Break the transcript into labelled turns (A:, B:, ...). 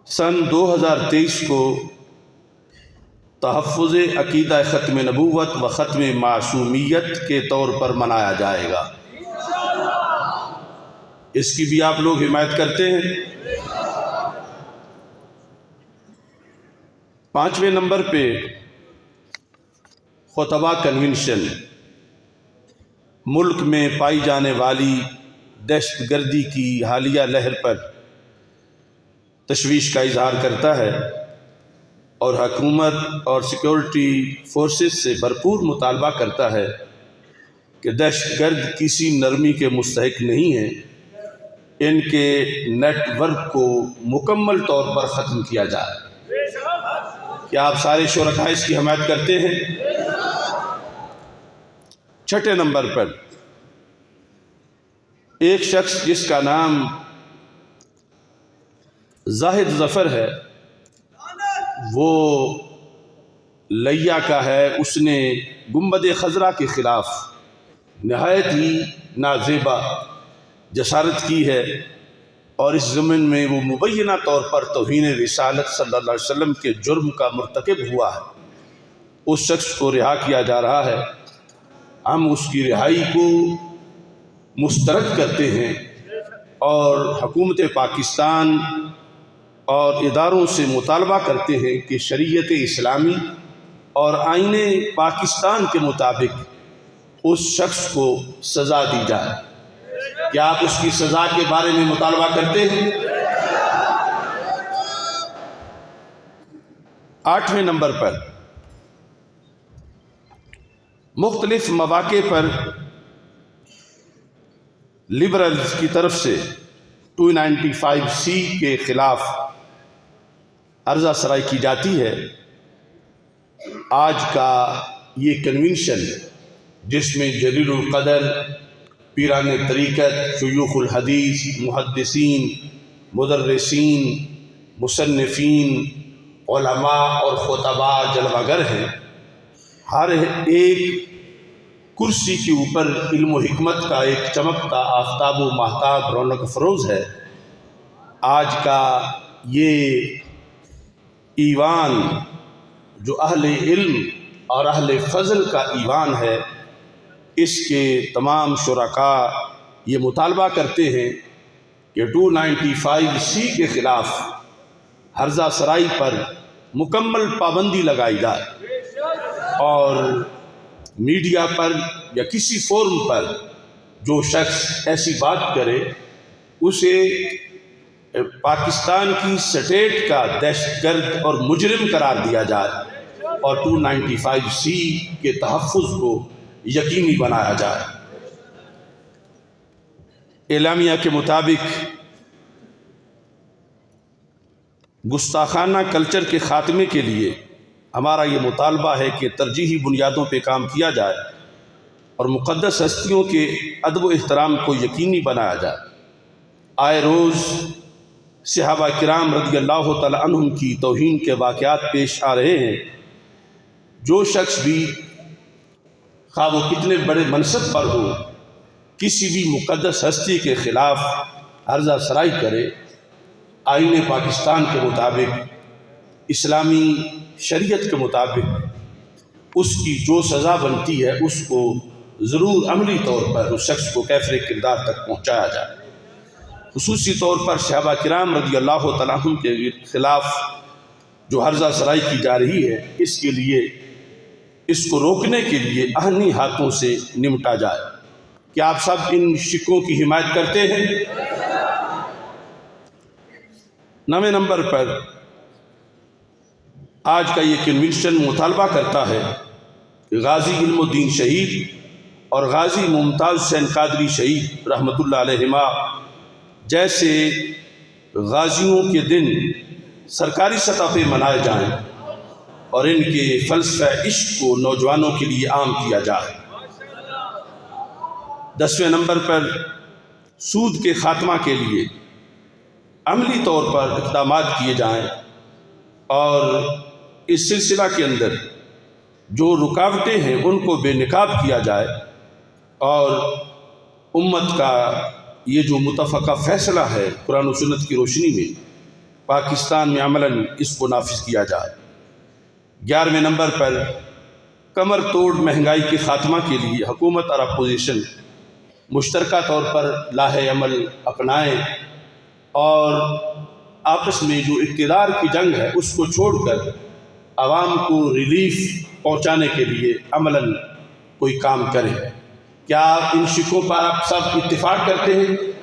A: سن 2023 کو تحفظ عقیدہ ختم نبوت و ختم معصومیت کے طور پر منایا جائے گا۔ اس کی بھی آپ لوگ حمایت کرتے ہیں؟ 5ویں نمبر پہ خطبہ کنونشن ملک میں پائی جانے والی دہشت گردی کی حالیہ لہر پر تشویش کا اظہار کرتا ہے اور حکومت اور سیکورٹی فورسز سے بھرپور مطالبہ کرتا ہے کہ دہشت گرد کسی نرمی کے مستحق نہیں ہیں، ان کے نیٹ ورک کو مکمل طور پر ختم کیا جائے۔ کیا آپ سارے شرکاء اس کی حمایت کرتے ہیں؟ 6 نمبر پر ایک شخص جس کا نام زاہد ظفر ہے، وہ لیا کا ہے، اس نے گنبد خضرا کے خلاف نہایت ہی نازیبا جسارت کی ہے اور اس ضمن میں وہ مبینہ طور پر توہین رسالت صلی اللہ علیہ وسلم کے جرم کا مرتکب ہوا ہے۔ اس شخص کو رہا کیا جا رہا ہے۔ ہم اس کی رہائی کو مسترد کرتے ہیں اور حکومت پاکستان اور اداروں سے مطالبہ کرتے ہیں کہ شریعت اسلامی اور آئین پاکستان کے مطابق اس شخص کو سزا دی جائے۔ کیا آپ اس کی سزا کے بارے میں مطالبہ کرتے ہیں؟ 8ویں نمبر پر مختلف مواقع پر لبرلز کی طرف سے 295C کے خلاف عرضہ سرائی کی جاتی ہے۔ آج کا یہ کنونشن جس میں جلیل القدر، پیران طریقت، شیوخ الحدیث، محدثین، مدرسین، مصنفین، علماء اور خطباء جلوہ گر ہیں۔ ہر ایک کرسی کے اوپر علم و حکمت کا ایک چمکتا آفتاب و ماہتاب رونق افروز ہے۔ آج کا یہ ایوان جو اہل علم اور اہل فضل کا ایوان ہے، اس کے تمام شرکاء یہ مطالبہ کرتے ہیں کہ 295C کے خلاف عرضہ سرائی پر مکمل پابندی لگائی جائے اور میڈیا پر یا کسی فورم پر جو شخص ایسی بات کرے اسے پاکستان کی سٹیٹ کا دہشت گرد اور مجرم قرار دیا جائے اور 295C کے تحفظ کو یقینی بنایا جائے۔ اعلامیہ کے مطابق گستاخانہ کلچر کے خاتمے کے لیے ہمارا یہ مطالبہ ہے کہ ترجیحی بنیادوں پہ کام کیا جائے اور مقدس ہستیوں کے ادب و احترام کو یقینی بنایا جائے۔ آئے روز صحابہ کرام رضی اللہ تعالی عنہم کی توہین کے واقعات پیش آ رہے ہیں۔ جو شخص بھی خواہ وہ کتنے بڑے منصب پر ہو، کسی بھی مقدس ہستی کے خلاف عرضہ سرائی کرے، آئین پاکستان کے مطابق، اسلامی شریعت کے مطابق اس کی جو سزا بنتی ہے اس کو ضرور عملی طور پر اس شخص کو کیفر کردار تک پہنچایا جائے۔ خصوصی طور پر صحابہ کرام رضی اللہ تعالیٰ عنہم کے خلاف جو عرضہ سرائی کی جا رہی ہے، اس کے لیے اس کو روکنے کے لیے آہنی ہاتھوں سے نمٹا جائے۔ کیا آپ سب ان شکوں کی حمایت کرتے ہیں؟ 9ویں نمبر پر آج کا یہ کنونشن مطالبہ کرتا ہے کہ غازی علم الدین شہید اور غازی ممتاز حسین قادری شہید رحمۃ اللہ علیہما جیسے غازیوں کے دن سرکاری سطح پہ منائے جائیں اور ان کے فلسفہ عشق کو نوجوانوں کے لیے عام کیا جائے۔ 10ویں نمبر پر سود کے خاتمہ کے لیے عملی طور پر اقدامات کیے جائیں اور اس سلسلہ کے اندر جو رکاوٹیں ہیں ان کو بے نقاب کیا جائے اور امت کا یہ جو متفقہ فیصلہ ہے قرآن و سنت کی روشنی میں پاکستان میں عملاً اس کو نافذ کیا جائے۔ 11ویں نمبر پر کمر توڑ مہنگائی کے خاتمہ کے لیے حکومت اور اپوزیشن مشترکہ طور پر لاہے عمل اپنائیں اور آپس میں جو اقتدار کی جنگ ہے اس کو چھوڑ کر عوام کو ریلیف پہنچانے کے لیے عملاً کوئی کام کریں۔ کیا ان شقوں پر آپ سب اتفاق کرتے ہیں؟